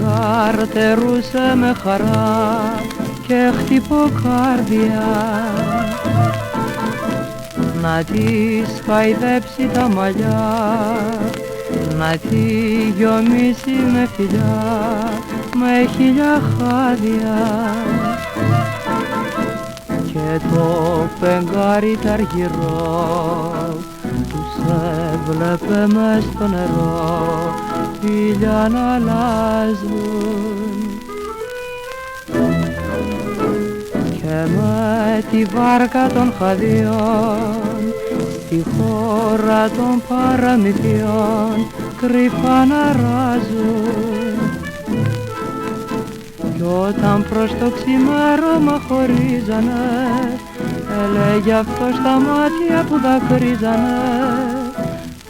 καρτερούσε με χαρά και χτυπώ καρδιά να της χαϊδέψει τα μαλλιά, να τη γιομίσει με φιλιά, με χίλια χάδια. Και το φεγγάρι τ' αργυρό τους έβλεπε μες στο νερό φιλιά να αλλάζουν. Και με τη βάρκα των χαδιών στη χώρα των παραμυθιών κρυφά να ράζουν. Κι όταν προς το ξημέρωμα χωρίζανε, έλεγε αυτό στα μάτια που δακρύζανε,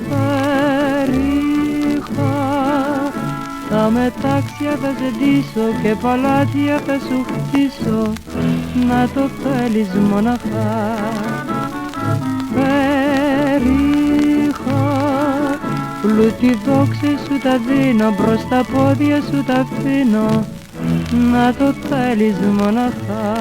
περίχα στα μετάξια θα σε ντύσω και παλάτια θα σου χτίσω, να το θέλεις μοναχά. Περίχα, πλούτη δόξες σου τα δίνω, μπρος στα πόδια σου τα αφήνω, να το θέλεις μοναχά.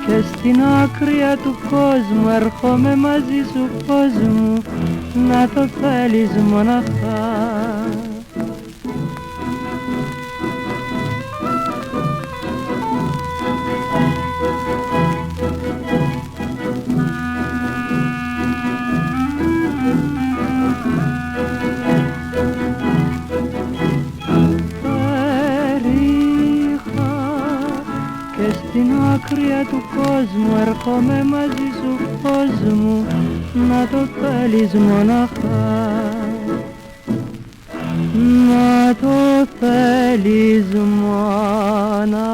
Και στην άκρια του κόσμου έρχομαι μαζί σου φως μου, να το θέλεις μοναχά. Και στην άκρια του κόσμου έρχομαι μαζί σου φως μου, να το θέλεις μοναχά, να το θέλεις μοναχά.